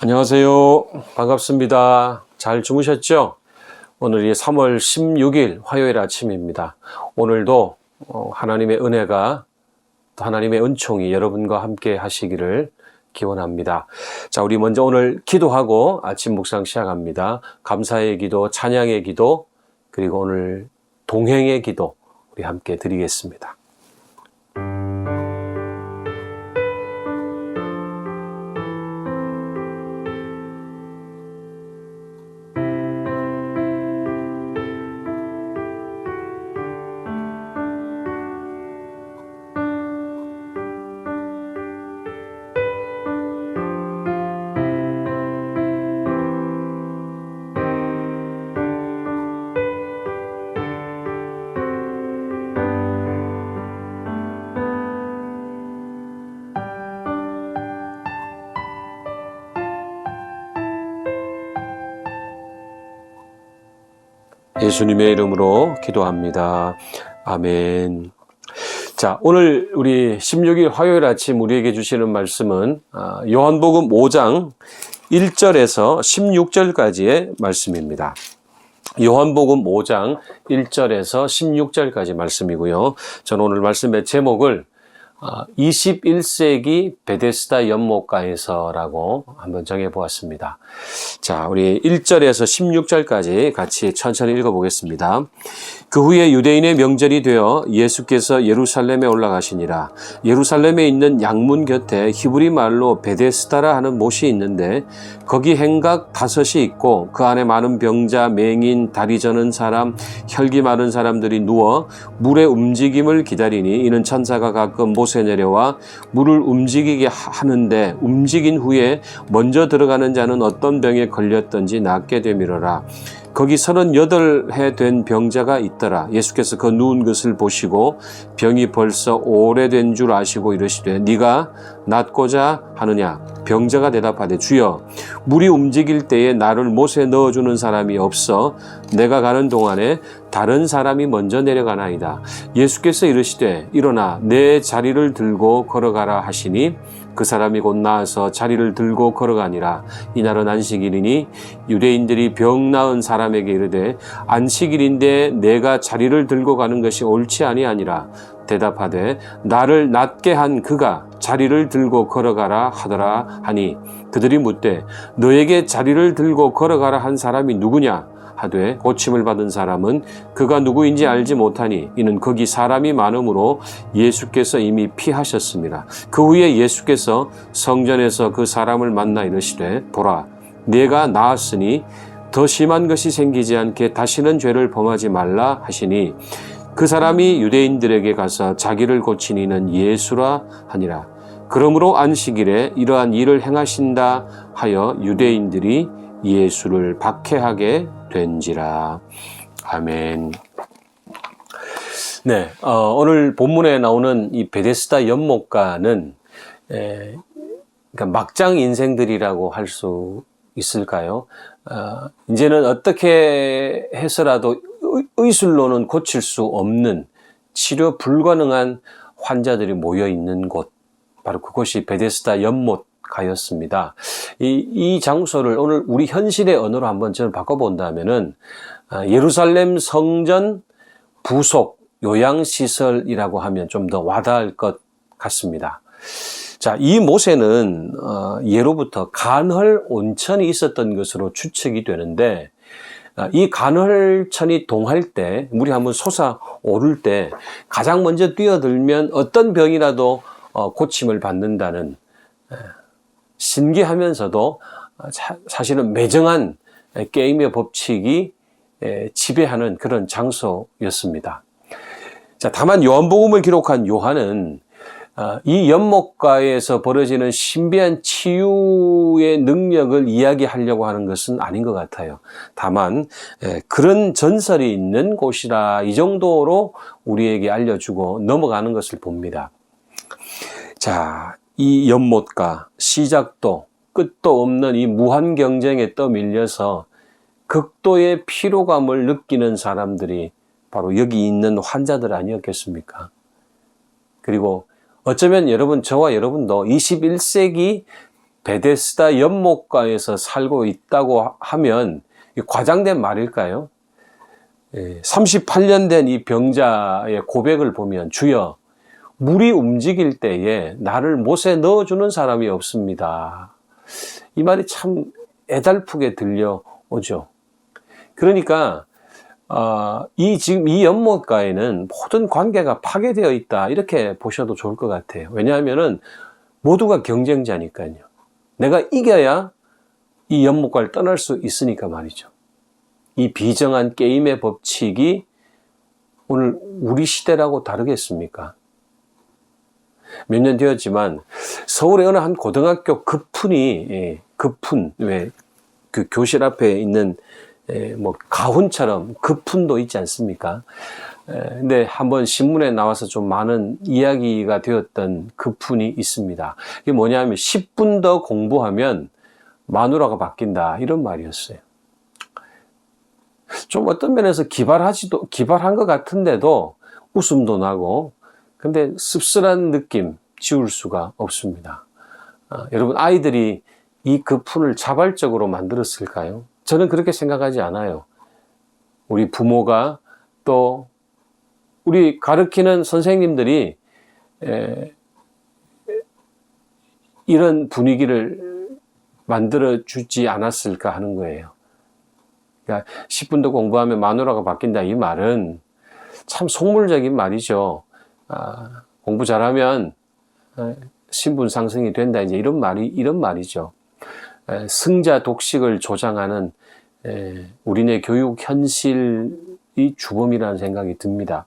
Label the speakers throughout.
Speaker 1: 안녕하세요. 반갑습니다. 잘 주무셨죠? 오늘이 3월 16일 화요일 아침입니다. 오늘도 하나님의 은혜가 또 하나님의 은총이 여러분과 함께 하시기를 기원합니다. 자, 우리 먼저 오늘 기도하고 아침 묵상 시작합니다. 감사의 기도, 찬양의 기도, 그리고 오늘 동행의 기도 우리 함께 드리겠습니다. 예수님의 이름으로 기도합니다. 아멘. 자, 오늘 우리 16일 화요일 아침 우리에게 주시는 말씀은 요한복음 5장 1절에서 16절까지의 말씀입니다. 요한복음 5장 1절에서 16절까지 말씀이고요. 저는 오늘 말씀의 제목을 21세기 베데스다 연못가에서라고 한번 정해보았습니다. 자, 우리 1절에서 16절까지 같이 천천히 읽어보겠습니다. 그 후에 유대인의 명절이 되어 예수께서 예루살렘에 올라가시니라. 예루살렘에 있는 양문 곁에 히브리 말로 베데스다라 하는 못이 있는데 거기 행각 5이 있고 그 안에 많은 병자, 맹인, 다리 저는 사람, 혈기 많은 사람들이 누워 물의 움직임을 기다리니 이는 천사가 가끔 못에 내려와 물을 움직이게 하는데 움직인 후에 먼저 들어가는 자는 어떤 병에 걸렸던지 낫게 되미러라. 거기 38해 된 병자가 있더라. 예수께서 그 누운 것을 보시고 병이 벌써 오래된 줄 아시고 이르시되 네가 낫고자 하느냐? 병자가 대답하되 주여 물이 움직일 때에 나를 못에 넣어주는 사람이 없어 내가 가는 동안에 다른 사람이 먼저 내려가나이다. 예수께서 이르시되 일어나 내 자리를 들고 걸어가라 하시니 그 사람이 곧 나아서 자리를 들고 걸어가니라. 이날은 안식일이니 유대인들이 병 나은 사람에게 이르되 안식일인데 내가 자리를 들고 가는 것이 옳지 아니하니라. 대답하되 나를 낫게 한 그가 자리를 들고 걸어가라 하더라 하니 그들이 묻되 너에게 자리를 들고 걸어가라 한 사람이 누구냐? 하되 고침을 받은 사람은 그가 누구인지 알지 못하니 이는 거기 사람이 많으므로 예수께서 이미 피하셨습니다. 그 후에 예수께서 성전에서 그 사람을 만나 이르시되 보라 네가 나았으니 더 심한 것이 생기지 않게 다시는 죄를 범하지 말라 하시니 그 사람이 유대인들에게 가서 자기를 고친 이는 예수라 하니라. 그러므로 안식일에 이러한 일을 행하신다 하여 유대인들이 예수를 박해하게 된지라. 아멘. 네, 오늘 본문에 나오는 이 베데스다 연못가는 그러니까 막장 인생들이라고 할 수 있을까요? 이제는 어떻게 해서라도 의술로는 고칠 수 없는 치료 불가능한 환자들이 모여 있는 곳, 바로 그곳이 베데스다 연못가였습니다. 이 장소를 오늘 우리 현실의 언어로 한번 저는 바꿔본다면은 예루살렘 성전 부속 요양시설이라고 하면 좀 더 와닿을 것 같습니다. 자, 이 못에는 예로부터 간헐 온천이 있었던 것으로 추측이 되는데 이 간헐천이 동할 때 물이 한번 솟아오를 때 가장 먼저 뛰어들면 어떤 병이라도 고침을 받는다는 신기하면서도 사실은 매정한 게임의 법칙이 지배하는 그런 장소였습니다. 자, 다만 요한복음을 기록한 요한은 이 연못가에서 벌어지는 신비한 치유의 능력을 이야기하려고 하는 것은 아닌 것 같아요. 다만 그런 전설이 있는 곳이라 이 정도로 우리에게 알려주고 넘어가는 것을 봅니다. 자, 이 연못가 시작도 끝도 없는 이 무한 경쟁에 떠밀려서 극도의 피로감을 느끼는 사람들이 바로 여기 있는 환자들 아니었겠습니까? 그리고 어쩌면 여러분, 저와 여러분도 21세기 베데스다 연못가에서 살고 있다고 하면 과장된 말일까요? 38년 된 이 병자의 고백을 보면 주여 물이 움직일 때에 나를 못에 넣어주는 사람이 없습니다. 이 말이 참 애달프게 들려오죠. 그러니까 지금 이 연못가에는 모든 관계가 파괴되어 있다 이렇게 보셔도 좋을 것 같아요. 왜냐하면은 모두가 경쟁자니까요. 내가 이겨야 이 연못가를 떠날 수 있으니까 말이죠. 이 비정한 게임의 법칙이 오늘 우리 시대라고 다르겠습니까? 몇 년 되었지만 서울의 어느 한 고등학교 급훈이 왜 그 교실 앞에 있는 뭐 가훈처럼 급훈도 있지 않습니까? 근데 한번 신문에 나와서 좀 많은 이야기가 되었던 급훈이 있습니다. 이게 뭐냐면 10분 더 공부하면 마누라가 바뀐다 이런 말이었어요. 좀 어떤 면에서 기발한 것 같은데도 웃음도 나고 근데 씁쓸한 느낌 지울 수가 없습니다. 여러분 아이들이 이 급훈을 자발적으로 만들었을까요? 저는 그렇게 생각하지 않아요. 우리 부모가 또 우리 가르치는 선생님들이 이런 분위기를 만들어 주지 않았을까 하는 거예요. 그러니까 10분 더 공부하면 마누라가 바뀐다 이 말은 참 속물적인 말이죠. 공부 잘하면 신분 상승이 된다 이제 이런 말이죠. 승자 독식을 조장하는 우리네 교육 현실이 주범이라는 생각이 듭니다.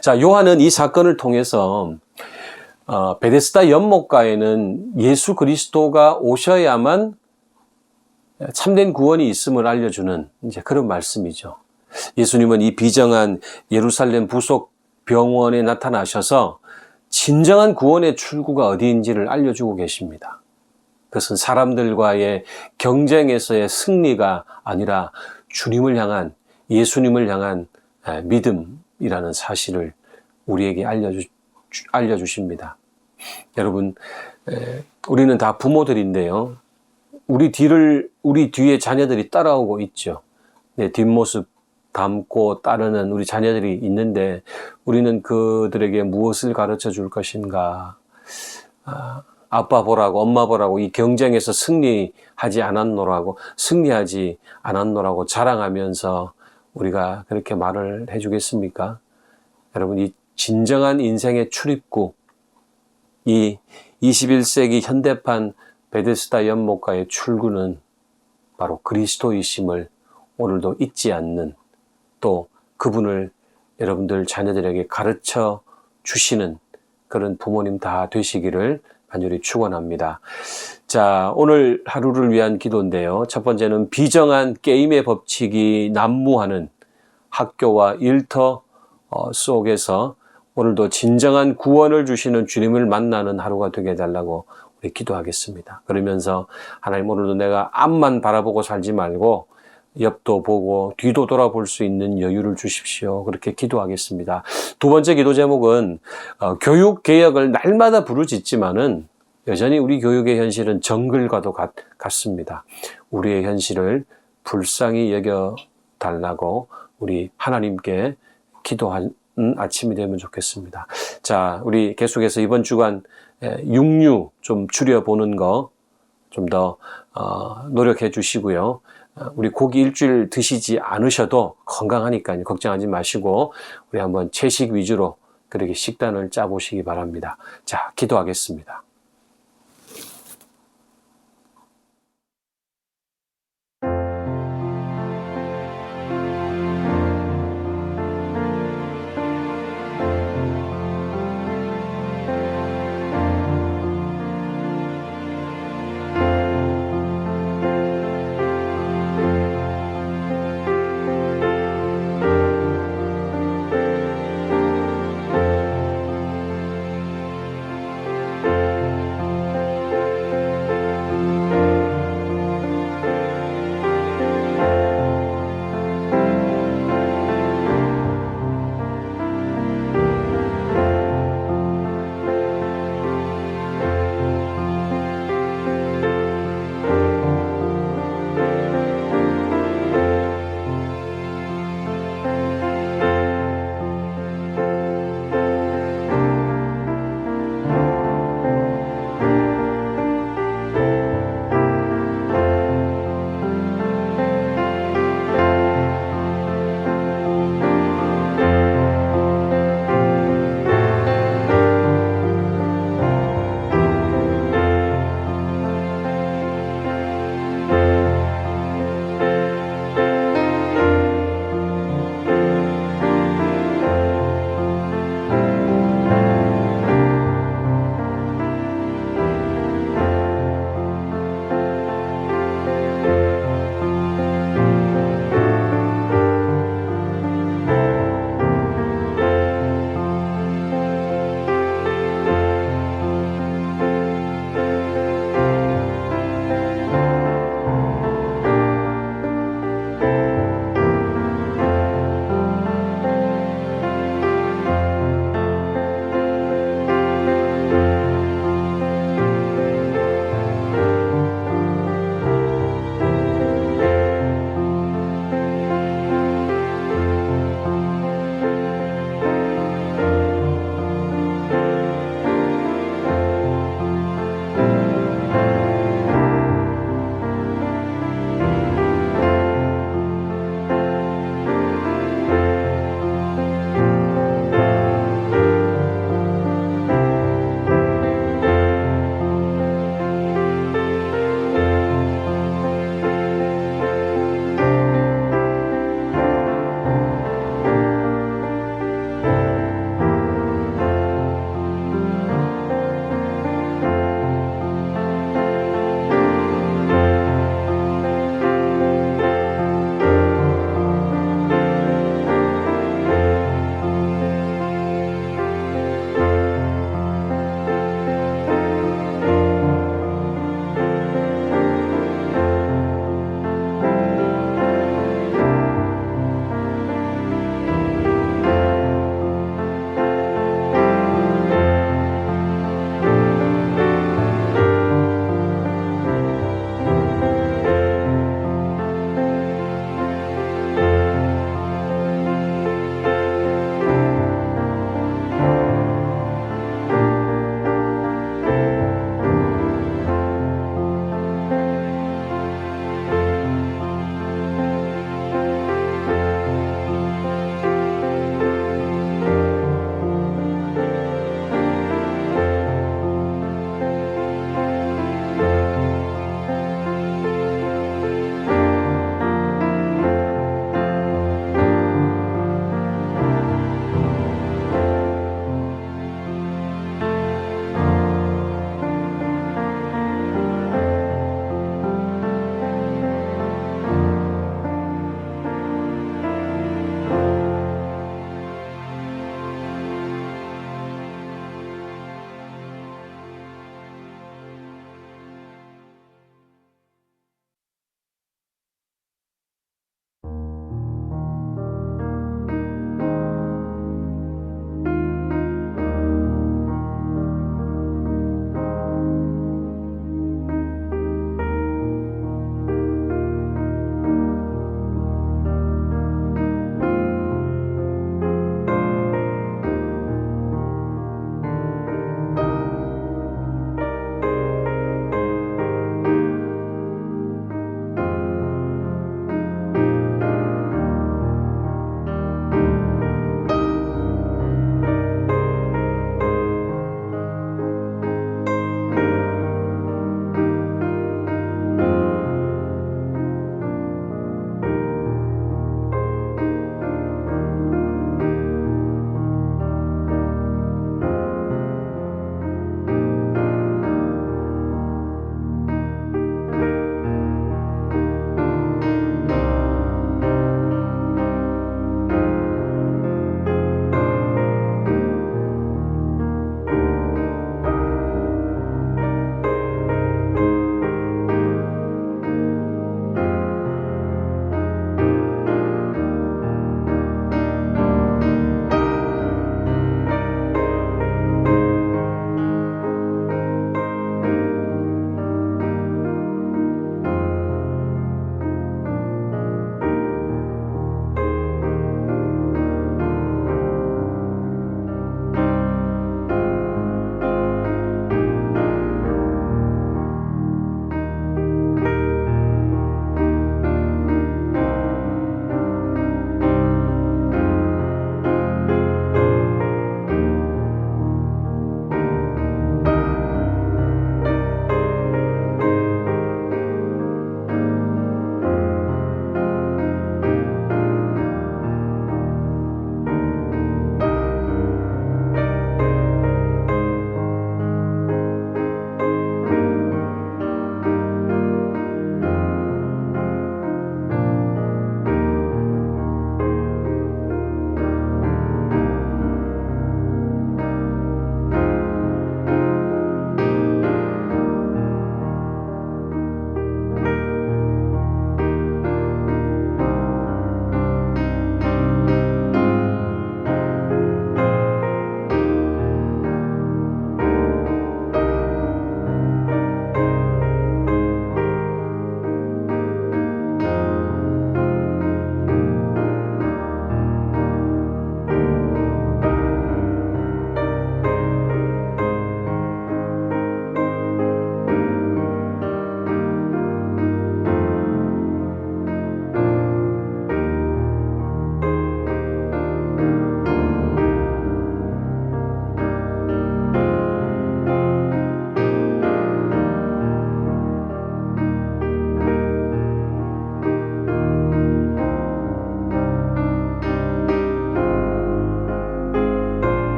Speaker 1: 자, 요한은 이 사건을 통해서 베데스다 연못가에는 예수 그리스도가 오셔야만 참된 구원이 있음을 알려주는 이제 그런 말씀이죠. 예수님은 이 비정한 예루살렘 부속 병원에 나타나셔서 진정한 구원의 출구가 어디인지를 알려주고 계십니다. 그것은 사람들과의 경쟁에서의 승리가 아니라 주님을 향한, 예수님을 향한 믿음이라는 사실을 우리에게 알려주십니다. 여러분, 우리는 다 부모들인데요. 우리 뒤에 자녀들이 따라오고 있죠. 내 뒷모습 닮고 따르는 우리 자녀들이 있는데 우리는 그들에게 무엇을 가르쳐 줄 것인가? 아빠 보라고 엄마 보라고 이 경쟁에서 승리하지 않았노라고 자랑하면서 우리가 그렇게 말을 해주겠습니까? 여러분 이 진정한 인생의 출입구 이 21세기 현대판 베데스다 연못가의 출구는 바로 그리스도이심을 오늘도 잊지 않는 또 그분을 여러분들 자녀들에게 가르쳐 주시는 그런 부모님 다 되시기를 간절히 축원합니다. 자, 오늘 하루를 위한 기도인데요. 첫 번째는 비정한 게임의 법칙이 난무하는 학교와 일터 속에서 오늘도 진정한 구원을 주시는 주님을 만나는 하루가 되게 해달라고 우리 기도하겠습니다. 그러면서 하나님 오늘도 내가 앞만 바라보고 살지 말고 옆도 보고 뒤도 돌아볼 수 있는 여유를 주십시오. 그렇게 기도하겠습니다. 두 번째 기도 제목은 교육 개혁을 날마다 부르짖지만은 여전히 우리 교육의 현실은 정글과도 같습니다. 우리의 현실을 불쌍히 여겨달라고 우리 하나님께 기도하는 아침이 되면 좋겠습니다. 자, 우리 계속해서 이번 주간 육류 좀 줄여보는 거 좀 더 노력해 주시고요. 우리 고기 일주일 드시지 않으셔도 건강하니까요. 걱정하지 마시고 우리 한번 채식 위주로 그렇게 식단을 짜보시기 바랍니다. 자, 기도하겠습니다.